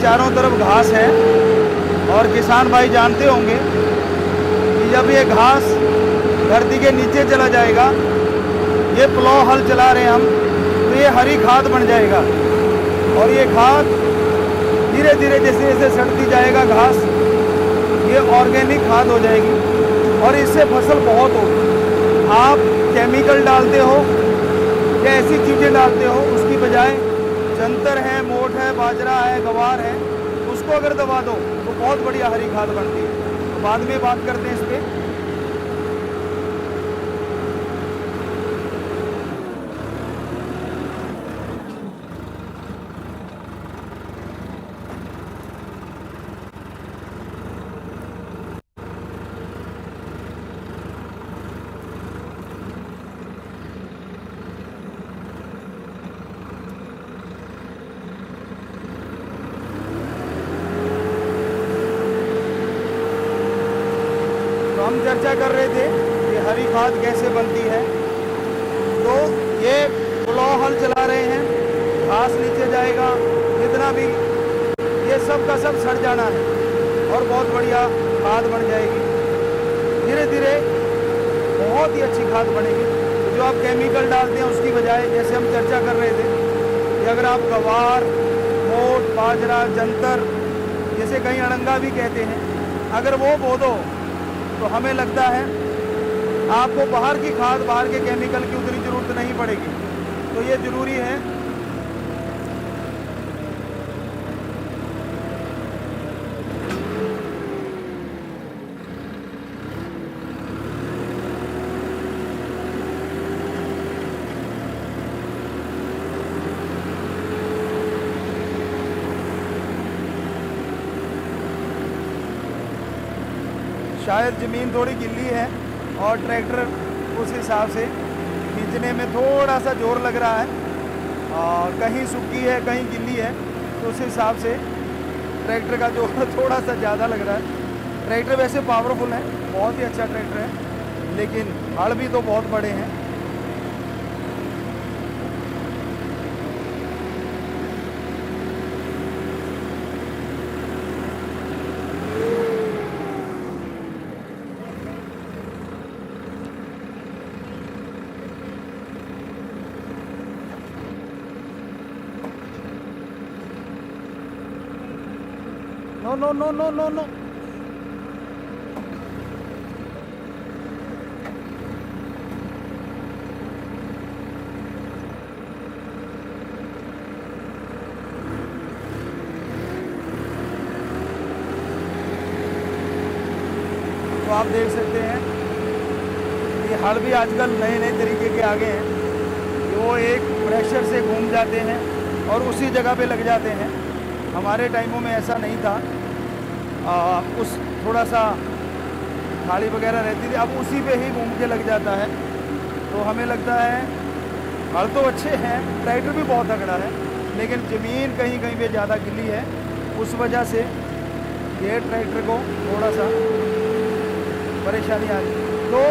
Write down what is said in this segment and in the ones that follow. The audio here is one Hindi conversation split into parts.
चारों तरफ घास है और किसान भाई जानते होंगे कि जब ये घास धरती के नीचे चला जाएगा, ये प्लॉ हल चला रहे हैं हम, तो ये हरी खाद बन जाएगा और ये खाद धीरे धीरे जैसे जैसे सड़ती जाएगा घास, ये ऑर्गेनिक खाद हो जाएगी और इससे फसल बहुत होगी। आप केमिकल डालते हो या ऐसी चीज़ें डालते हो, उसकी बजाय जंतर है, मोठ है, बाजरा है, गवार है, उसको अगर दबा दो तो बहुत बढ़िया हरी खाद बनती है। तो बाद में बात करते हैं इस पर। हम चर्चा कर रहे थे कि हरी खाद कैसे बनती है। तो ये प्लॉ हल चला रहे हैं, घास नीचे जाएगा, जितना भी ये सब का सब सड़ जाना है और बहुत बढ़िया खाद बन जाएगी। धीरे धीरे बहुत ही अच्छी खाद बनेगी। तो जो आप केमिकल डालते हैं उसकी बजाय, जैसे हम चर्चा कर रहे थे कि अगर आप गवार, मोठ, बाजरा, जंतर, जैसे कहीं अड़ंगा भी कहते हैं, अगर वो बो दो तो हमें लगता है आपको बाहर की खाद, बाहर के केमिकल की उतनी ज़रूरत नहीं पड़ेगी। तो ये ज़रूरी है। शायद ज़मीन थोड़ी गिल्ली है और ट्रैक्टर उस हिसाब से खींचने में थोड़ा सा जोर लग रहा है, और कहीं सूखी है कहीं गिल्ली है, तो उस हिसाब से ट्रैक्टर का जोर थोड़ा सा ज़्यादा लग रहा है। ट्रैक्टर वैसे पावरफुल है, बहुत ही अच्छा ट्रैक्टर है, लेकिन हड़ भी तो बहुत बड़े हैं। No no no no no no. तो आप देख सकते हैं कि हल भी आजकल नए नए तरीके के आ गए हैं कि वो एक प्रेशर से घूम जाते हैं और उसी जगह पे लग जाते हैं। हमारे टाइमों में ऐसा नहीं था, उस थोड़ा सा खाड़ी वगैरह रहती थी, अब उसी पे ही घूम के लग जाता है। तो हमें लगता है हल तो अच्छे हैं, ट्रैक्टर भी बहुत तगड़ा है, लेकिन ज़मीन कहीं कहीं पे ज़्यादा गिली है, उस वजह से ये ट्रैक्टर को थोड़ा सा परेशानी आ रही है। तो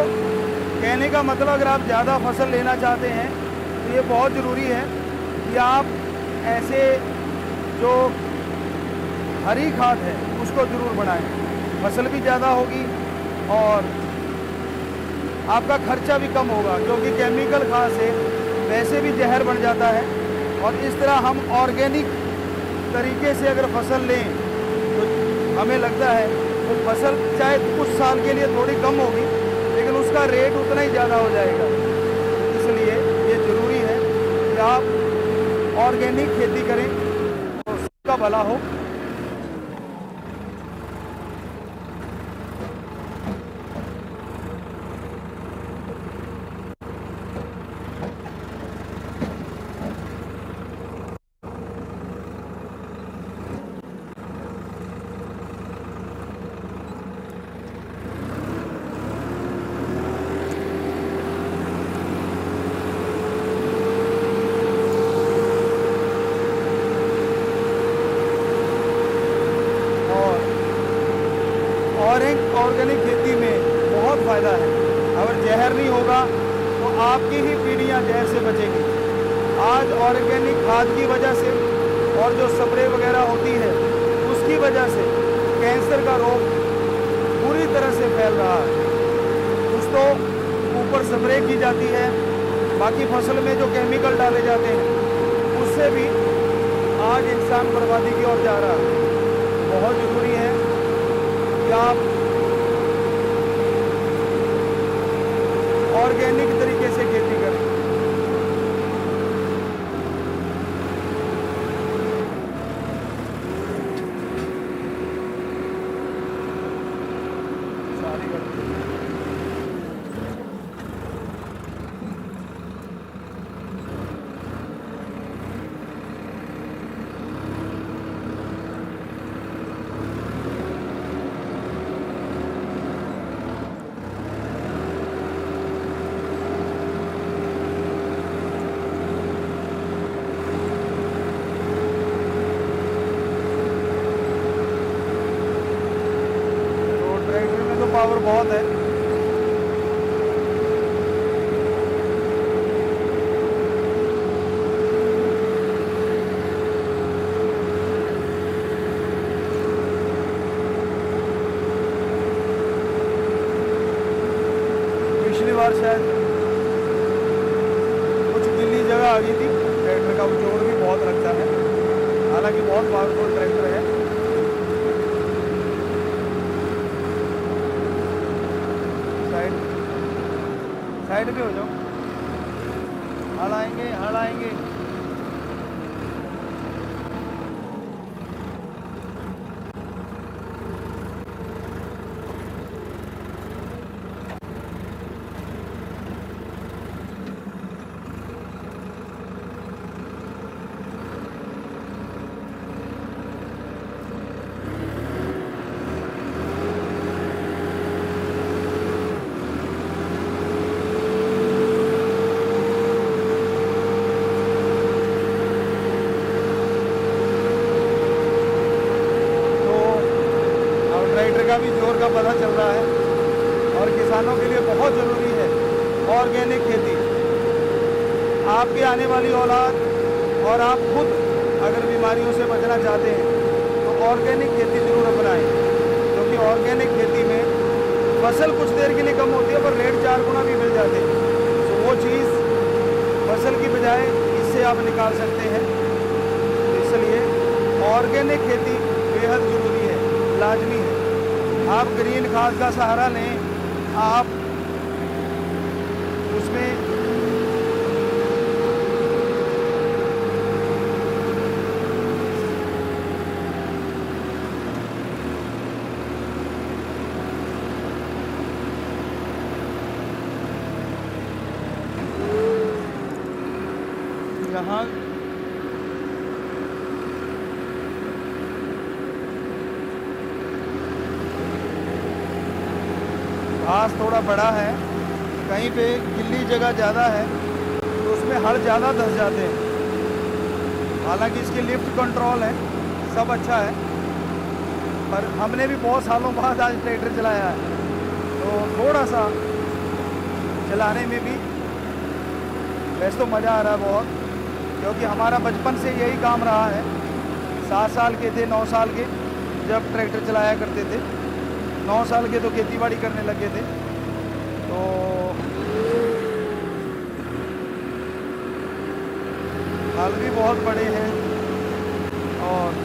कहने का मतलब, अगर आप ज़्यादा फसल लेना चाहते हैं तो ये बहुत ज़रूरी है कि आप ऐसे जो हरी खाद है उसको ज़रूर बनाएं। फसल भी ज़्यादा होगी और आपका खर्चा भी कम होगा, क्योंकि केमिकल खाद से वैसे भी जहर बन जाता है। और इस तरह हम ऑर्गेनिक तरीके से अगर फसल लें तो हमें लगता है वो फसल चाहे कुछ साल के लिए थोड़ी कम होगी, लेकिन उसका रेट उतना ही ज़्यादा हो जाएगा। इसलिए ये ज़रूरी है कि आप ऑर्गेनिक खेती करें तो सबका भला हो। ऑर्गेनिक खेती में बहुत फ़ायदा है। अगर जहर नहीं होगा तो आपकी ही पीढ़ियां जहर से बचेगी। आज ऑर्गेनिक खाद की वजह से और जो स्प्रे वगैरह होती है वजह से कैंसर का रोग पूरी तरह से फैल रहा है। कुछ तो ऊपर स्प्रे की जाती है, बाकी फसल में जो केमिकल डाले जाते हैं उससे भी आज इंसान बर्बादी की ओर जा रहा है। बहुत ज़रूरी है कि आप ऑर्गेनिक तरीके से खेती करें। पावर बहुत है। पिछली बार शायद कुछ गिल्ली जगह आ गई थी, ट्रैक्टर का जोर भी बहुत लगता है, हालांकि बहुत पावरफुल ट्रैक्टर है। साइड पे हो जाओ, हल आएंगे हल आएंगे। का भी जोर का पता चल रहा है और किसानों के लिए बहुत ज़रूरी है ऑर्गेनिक खेती। आपकी आने वाली औलाद और आप खुद अगर बीमारियों से बचना चाहते हैं तो ऑर्गेनिक खेती ज़रूर अपनाएं, क्योंकि ऑर्गेनिक खेती में फसल कुछ देर के लिए कम होती है पर रेट 4 गुना भी मिल जाते हैं। तो वो चीज़ फसल की बजाय इससे आप निकाल सकते हैं। इसलिए ऑर्गेनिक खेती बेहद ज़रूरी है, लाजमी है। आप ग्रीन खाद का सहारा लें, आप उसमें यहाँ घास थोड़ा बड़ा है, कहीं पे गिल्ली जगह ज़्यादा है तो उसमें हल ज़्यादा धंस जाते हैं। हालांकि इसकी लिफ्ट कंट्रोल है, सब अच्छा है, पर हमने भी बहुत सालों बाद आज ट्रैक्टर चलाया है तो थोड़ा सा चलाने में भी वैसे तो मज़ा आ रहा है बहुत, क्योंकि हमारा बचपन से यही काम रहा है। 7 साल के थे, 9 साल के जब ट्रैक्टर चलाया करते थे, 9 साल के तो खेतीबाड़ी करने लगे थे। तो हल भी बहुत बड़े हैं और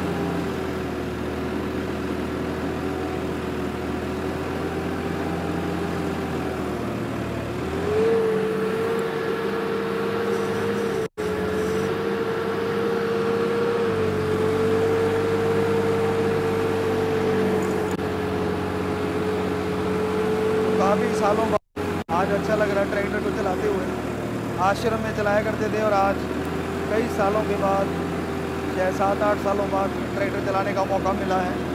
काफ़ी सालों बाद आज अच्छा लग रहा है ट्रैक्टर को चलाते हुए। आश्रम में चलाया करते थे और आज कई सालों के बाद, 6-7-8 सालों बाद ट्रैक्टर चलाने का मौका मिला है।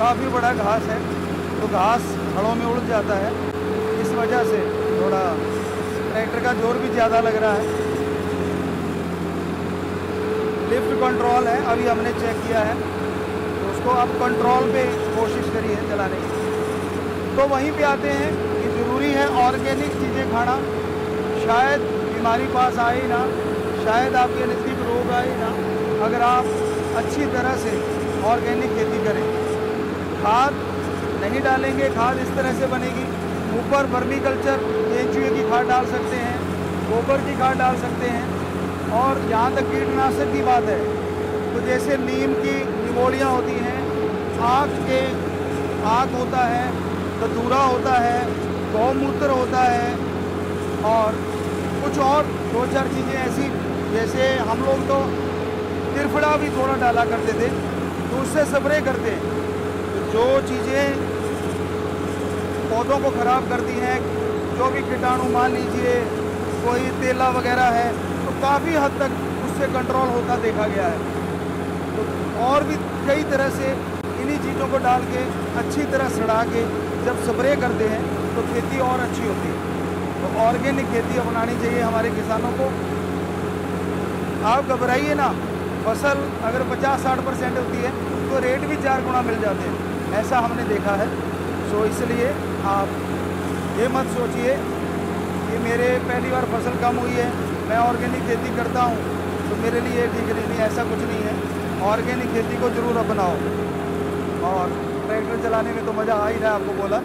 काफ़ी बड़ा घास है, तो घास हड़ों में उड़ जाता है, इस वजह से थोड़ा ट्रैक्टर का जोर भी ज़्यादा लग रहा है। लिफ्ट कंट्रोल है, अभी हमने चेक किया है, तो उसको आप कंट्रोल पे कोशिश करिए चलाने की। तो वहीं पे आते हैं कि ज़रूरी है ऑर्गेनिक चीज़ें खाना, शायद बीमारी पास आए ही ना, शायद आपके नज़दीक रोग आए ही ना, अगर आप अच्छी तरह से ऑर्गेनिक खेती करें। खाद नहीं डालेंगे, खाद इस तरह से बनेगी, ऊपर वर्मी कल्चर केंचुए की खाद डाल सकते हैं, गोबर की खाद डाल सकते हैं। और जहाँ तक कीटनाशक की बात है, तो जैसे नीम की निमोलियाँ होती हैं, आग होता है, धतूरा होता है, गौमूत्र होता है, और कुछ और 2-4 चीज़ें ऐसी, जैसे हम लोग तो त्रिफला भी थोड़ा डाला करते थे, तो उससे स्प्रे करते हैं। तो जो चीज़ें पौधों को ख़राब करती हैं, जो भी कीटाणु, मान लीजिए कोई तेला वगैरह है, तो काफ़ी हद तक उससे कंट्रोल होता देखा गया है। तो और भी कई तरह से इन्हीं चीज़ों को डाल के अच्छी तरह सड़ा के जब स्प्रे करते हैं तो खेती और अच्छी होती है। तो ऑर्गेनिक खेती अपनानी चाहिए हमारे किसानों को। आप घबराइए ना, फसल अगर 50-60% होती है तो रेट भी 4 गुना मिल जाते हैं, ऐसा हमने देखा है। सो इसलिए आप ये मत सोचिए कि मेरे पहली बार फसल कम हुई है, मैं ऑर्गेनिक खेती करता हूँ तो मेरे लिए ठीक नहीं, ऐसा कुछ नहीं है। ऑर्गेनिक खेती को ज़रूर अपनाओ। और ट्रैक्टर चलाने में तो मज़ा आ ही रहा है, आपको बोला।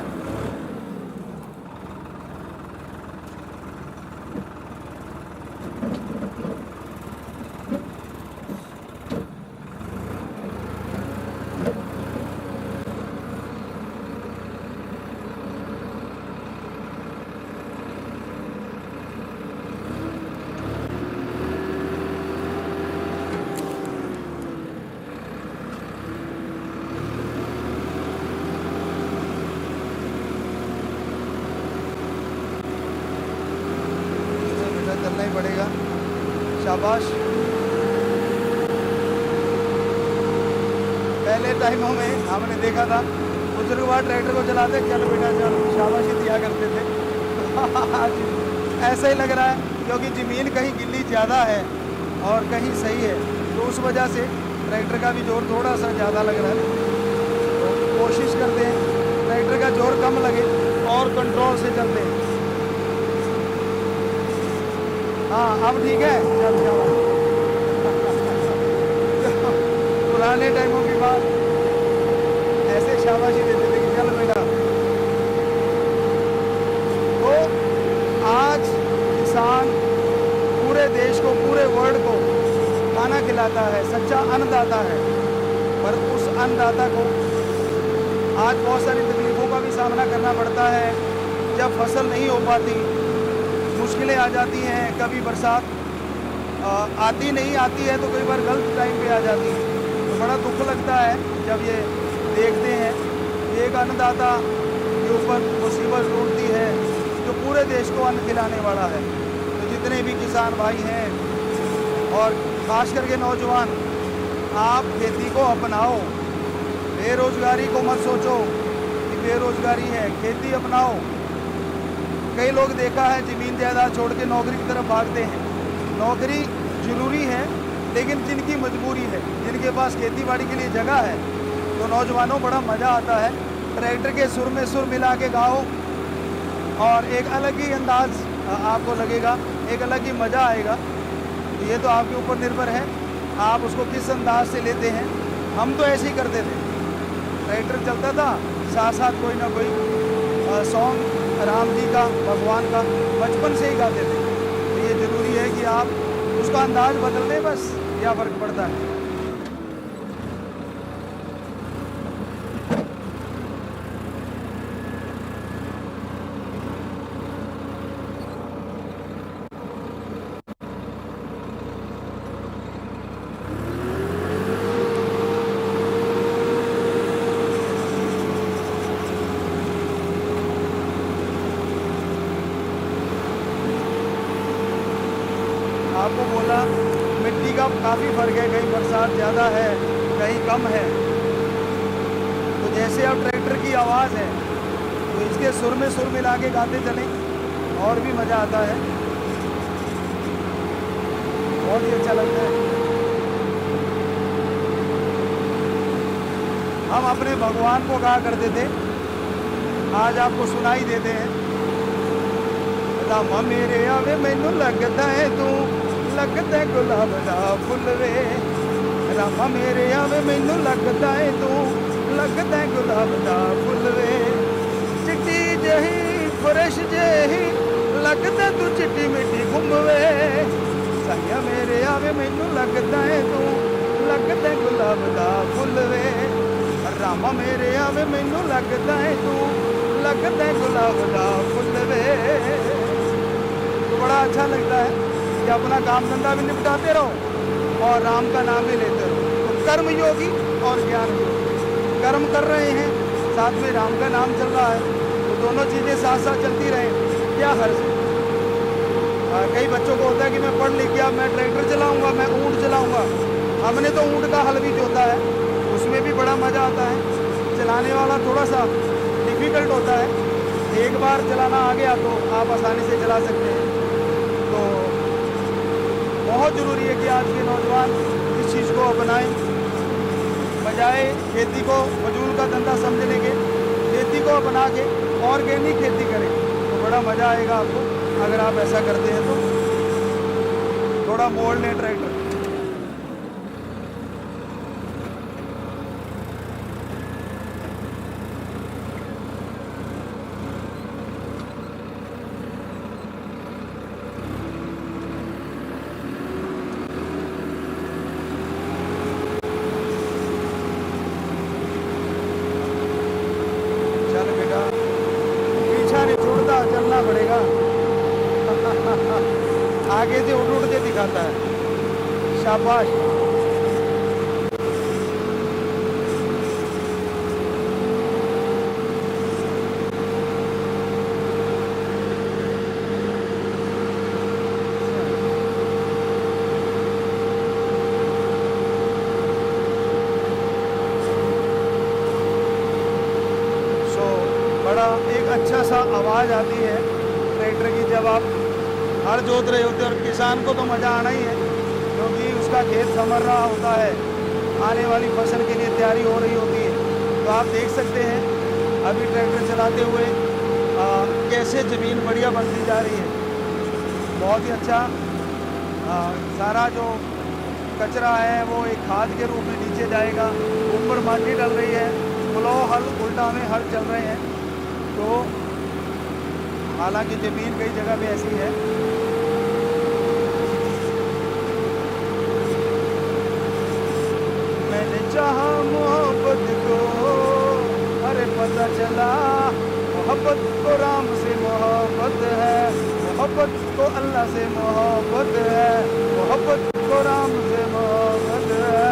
चलना ही पड़ेगा, शाबाश। पहले टाइमों में हमने देखा था बुजुर्ग ट्रैक्टर को चलाते, चल बेटा चल, शाबाशी दिया करते थे। आज ऐसा ही लग रहा है, क्योंकि ज़मीन कहीं गिल्ली ज़्यादा है और कहीं सही है, तो उस वजह से ट्रैक्टर का भी जोर थोड़ा सा ज़्यादा लग रहा है। तो कोशिश करते हैं ट्रैक्टर का जोर कम लगे और कंट्रोल से चलते हैं। हाँ, अब ठीक है, चल पुराने टाइमों की बात, ऐसे शाबाशी देते थे कि चल बेटा। तो आज किसान पूरे देश को, पूरे वर्ल्ड को खाना खिलाता है, सच्चा अन्नदाता है। पर उस अन्नदाता को आज बहुत सारी तकलीफ़ों का भी सामना करना पड़ता है। जब फसल नहीं हो पाती, मुश्किलें आ जाती हैं, कभी बरसात आती नहीं आती है तो कई बार गलत टाइम पे आ जाती है, तो बड़ा दुख लगता है जब ये देखते हैं कि एक अन्नदाता के ऊपर मुसीबत टूटती है जो पूरे देश को अन्न खिलाने वाला है। तो जितने भी किसान भाई हैं और ख़ास करके नौजवान, आप खेती को अपनाओ, बेरोज़गारी को मत सोचो कि बेरोज़गारी है, खेती अपनाओ। कई लोग देखा है ज़मीन जायदाद छोड़ के नौकरी की तरफ भागते हैं। नौकरी ज़रूरी है, लेकिन जिनकी मजबूरी है, जिनके पास खेती बाड़ी के लिए जगह है, तो नौजवानों बड़ा मज़ा आता है ट्रैक्टर के सुर में सुर मिला के गाओ, और एक अलग ही अंदाज आपको लगेगा, एक अलग ही मज़ा आएगा। ये तो आपके ऊपर निर्भर है, आप उसको किस अंदाज से लेते हैं। हम तो ऐसे ही करते थे, ट्रैक्टर चलता था, साथ साथ कोई ना कोई सॉन्ग राम जी का, भगवान का बचपन से ही गाते थे। तो ये ज़रूरी है कि आप उसका अंदाज बदल दें, बस क्या फ़र्क पड़ता है। आपको बोला मिट्टी का काफ़ी फ़र्क है, कहीं बरसात ज़्यादा है, कहीं कम है। तो जैसे जैसे अब ट्रैक्टर की आवाज़ है तो इसके सुर में सुर मिला के गाते चलें और भी मज़ा आता है, बहुत ही अच्छा लगता है। हम अपने भगवान को कहा करते थे, आज आपको सुनाई देते हैं। रामा मेरे आवे मैनू लगता है तू लगता है गुलाब दा फुल वे, रामा मेरे आवे मैनू लगता है तू लगता है गुलाब दा फुल वे, चिट्टी जही फ्रेश जही लगता तू चिट्टी मिट्टी घुमवे, साइया मेरे आवे मैनू लगता है तू लगता है गुलाब दा फुल वे, रामा मेरे आवे मैनू लगता है तू लगता है गुलाब दा फुल वे। तो बड़ा अच्छा लगता है कि अपना काम धंधा भी निपटाते रहो और राम का नाम भी लेते रहो। तो कर्म योगी और ज्ञान योगी, कर्म कर रहे हैं साथ में राम का नाम चल रहा है, तो दोनों चीज़ें साथ साथ चलती रहें, क्या हर्ज है। कई बच्चों को होता है कि मैं पढ़ लिख गया, मैं ट्रैक्टर चलाऊंगा, मैं ऊँट चलाऊंगा। हमने तो ऊँट का हल भी जोता है, उसमें भी बड़ा मज़ा आता है। चलाने वाला थोड़ा सा डिफ़िकल्ट होता है, एक बार चलाना आ गया तो आप आसानी से चला सकते हैं। तो बहुत ज़रूरी है कि आज के नौजवान इस चीज़ को अपनाएं, बजाय खेती को फजूल का धंधा समझने के, खेती को अपना के ऑर्गेनिक खेती करें तो बड़ा मज़ा आएगा आपको। अगर आप ऐसा करते हैं तो थोड़ा मोड़ लें ट्रैक्टर। चलना पड़ेगा आगे से उठ के दिखाता है, शाबाश। बड़ा एक अच्छा सा आवाज़ आती है ट्रैक्टर की जब आप हल जोत रहे होते हैं, और किसान को तो मज़ा आना ही है क्योंकि उसका खेत समर रहा होता है, आने वाली फसल के लिए तैयारी हो रही होती है। तो आप देख सकते हैं अभी ट्रैक्टर चलाते हुए कैसे ज़मीन बढ़िया बनती जा रही है, बहुत ही अच्छा। सारा जो कचरा है वो एक खाद के रूप में नीचे जाएगा, ऊपर माटी डल रही है, प्लो हल उल्टा में हल चल रहे हैं। तो हालांकि ज़मीन कई जगह पे ऐसी है, मैंने चाहा मोहब्बत को, अरे पता चला मोहब्बत को राम से मोहब्बत है, मोहब्बत को अल्लाह से मोहब्बत है, मोहब्बत को राम से मोहब्बत है।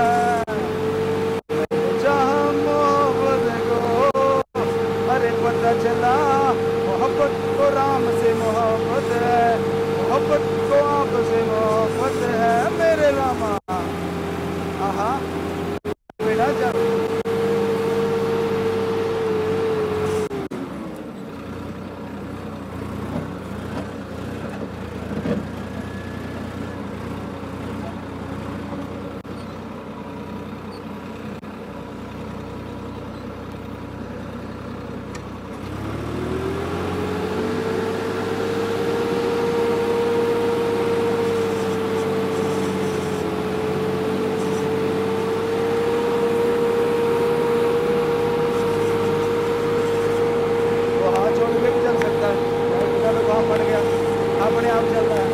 मैंने चाहा मोहब्बत को, अरे पता चला मोहब्बत को राम से मोहब्बत है, मोहब्बत को आप से मोहब्बत है, मेरे रामा। आहा बेटा जब अपने आप चल रहा है।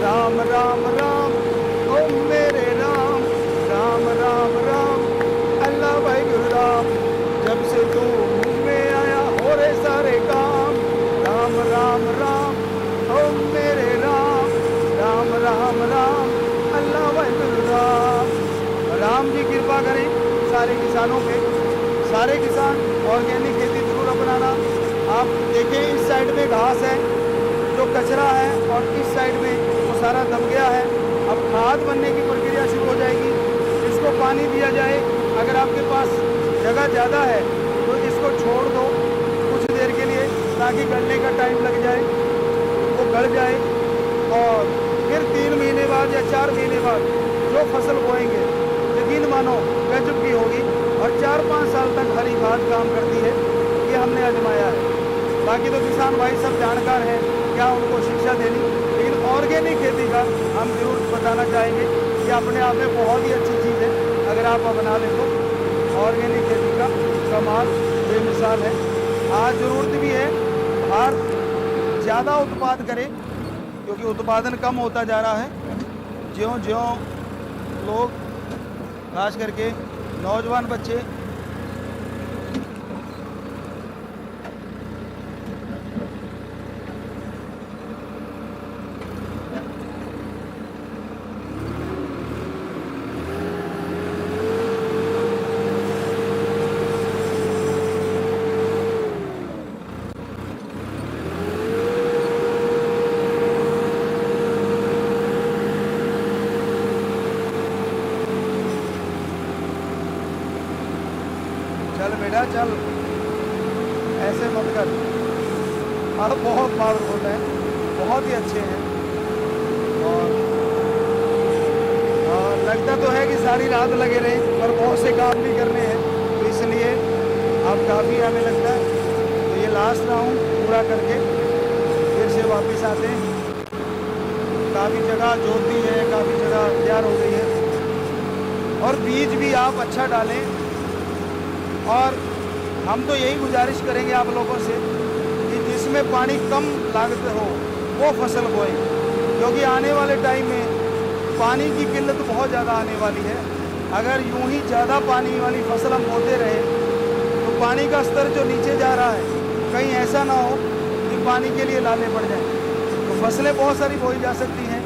राम राम राम ओ मेरे राम, राम राम राम अल्लाह भाई गुरु राम, जब से तू मुँह में आया हो रहे सारे काम। राम राम राम ओ मेरे राम, राम राम राम अल्लाह भाई गुरु राम। राम जी कृपा करें सारे किसानों पे, सारे किसान ऑर्गेनिक खेती जरूर अपनाना। आप देखें इस साइड में घास है जो कचरा है और इस साइड में वो सारा दब गया है। अब खाद बनने की प्रक्रिया शुरू हो जाएगी। इसको पानी दिया जाए। अगर आपके पास जगह ज़्यादा है तो इसको छोड़ दो कुछ देर के लिए, ताकि गलने का टाइम लग जाए, वो गल जाए। और फिर 3 महीने बाद या 4 महीने बाद जो फसल बोएंगे यकीन मानो गजब की होगी और 4-5 साल तक हरी खाद काम करती है। ये हमने आजमाया है। बाकी तो किसान भाई सब जानकार हैं, क्या उनको शिक्षा देनी, लेकिन ऑर्गेनिक खेती का हम जरूर बताना चाहेंगे कि अपने आप में बहुत ही अच्छी चीज़ है। अगर आप अपना लें तो ऑर्गेनिक खेती का कमाल बेमिसाल है। आज ज़रूरत भी है भारत ज़्यादा उत्पाद करे, क्योंकि उत्पादन कम होता जा रहा है। ज्यों-ज्यों लोग खास करके नौजवान बच्चे चल बेटा चल, ऐसे मत कर। और बहुत पावरफुल है, बहुत ही अच्छे हैं। और लगता तो है कि सारी रात लगे रहे, पर बहुत से काम भी करने हैं, तो इसलिए अब काफ़ी हमें लगता है। तो ये लास्ट राउंड पूरा करके फिर से वापस आते हैं। काफ़ी जगह जोत दी है, काफ़ी जगह तैयार हो गई है। और बीज भी आप अच्छा डालें। और हम तो यही गुजारिश करेंगे आप लोगों से कि जिसमें पानी कम लागत हो वो फसल बोएं, क्योंकि आने वाले टाइम में पानी की किल्लत बहुत ज़्यादा आने वाली है। अगर यूं ही ज़्यादा पानी वाली फसल हम बोते रहे तो पानी का स्तर जो नीचे जा रहा है, कहीं ऐसा ना हो कि पानी के लिए लाले पड़ जाएं। तो फसलें बहुत सारी बोई जा सकती हैं।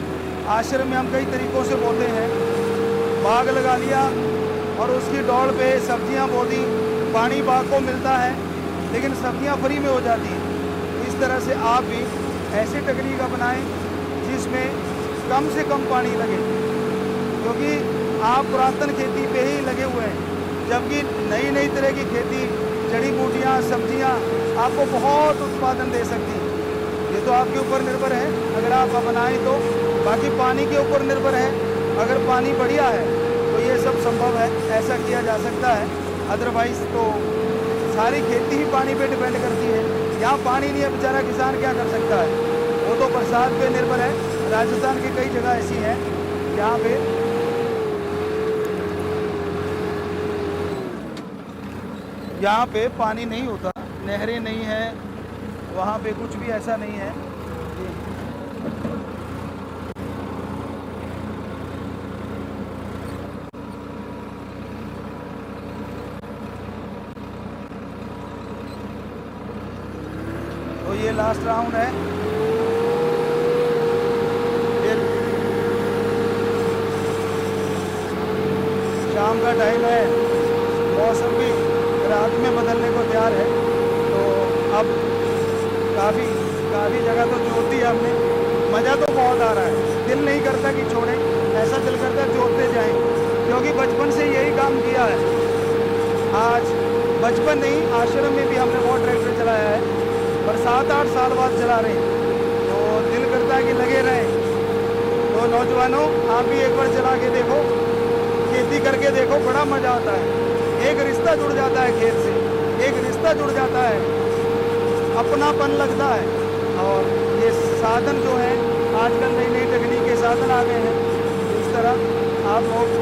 आश्रम में हम कई तरीक़ों से बोते हैं। बाग लगा लिया और उसकी डोड़ पे सब्जियां बो दी, पानी बाग को मिलता है लेकिन सब्जियां फ्री में हो जाती हैं। इस तरह से आप भी ऐसी तकनीक अपनाएं जिसमें कम से कम पानी लगे, क्योंकि आप पुरातन खेती पे ही लगे हुए हैं, जबकि नई नई तरह की खेती, जड़ी बूटियाँ, सब्जियाँ आपको बहुत उत्पादन दे सकती हैं। ये तो आपके ऊपर निर्भर है अगर आप अपनाएं तो। बाकी पानी के ऊपर निर्भर है। अगर पानी बढ़िया है तो ये सब संभव है, ऐसा किया जा सकता है। अदरवाइज़ तो सारी खेती ही पानी पे डिपेंड करती है। यहाँ पानी नहीं है, बेचारा किसान क्या कर सकता है, वो तो बरसात पे निर्भर है। राजस्थान की कई जगह ऐसी हैं यहाँ पे पानी नहीं होता, नहरें नहीं है, वहाँ पे कुछ भी ऐसा नहीं है। तो ये लास्ट राउंड है। फिर शाम का टाइम है, मौसम भी रात में बदलने को तैयार है। तो अब काफ़ी जगह तो जोत दी हमने। मज़ा तो बहुत आ रहा है, दिल नहीं करता कि छोड़ें, ऐसा दिल करता है जोतते जाएं, क्योंकि बचपन से यही काम किया है। आज बचपन नहीं, आश्रम में भी हमने बहुत ट्रैक्टर चलाया है, पर 7-8 साल बाद चला रहे हैं, तो दिल करता है कि लगे रहें। तो नौजवानों, आप भी एक बार चला के देखो, खेती करके देखो, बड़ा मज़ा आता है। एक रिश्ता जुड़ जाता है खेत से, एक रिश्ता जुड़ जाता है, अपनापन लगता है। और ये साधन जो है आजकल नई नई तकनीक के साधन आ गए हैं, इस तरह आप लोग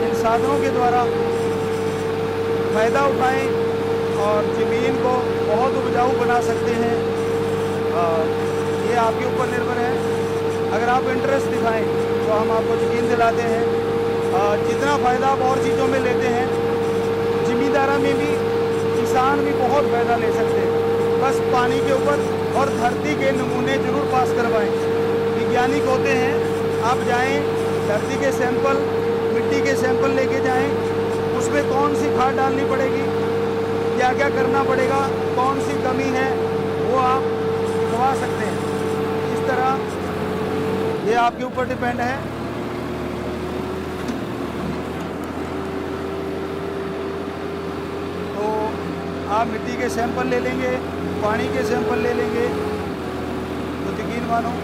इन साधनों के द्वारा फ़ायदा उठाएं और ज़मीन को बहुत उपजाऊ बना सकते हैं। ये आपके ऊपर निर्भर है। अगर आप इंटरेस्ट दिखाएं तो हम आपको यकीन दिलाते हैं जितना फ़ायदा आप और चीज़ों में लेते हैं, ज़मींदारा में भी किसान भी बहुत फ़ायदा ले सकते हैं। बस पानी के ऊपर और धरती के नमूने ज़रूर पास करवाएं। वैज्ञानिक होते हैं, आप जाएं, धरती के सैंपल, मिट्टी के सैंपल लेके जाएं, उसमें कौन सी खाद डालनी पड़ेगी, क्या क्या करना पड़ेगा, कौन सी कमी है, वो आप दिखवा सकते हैं। इस तरह आपके ऊपर डिपेंड है। तो आप मिट्टी के सैंपल ले लेंगे, पानी के सैंपल ले लेंगे, तो यकीन मानो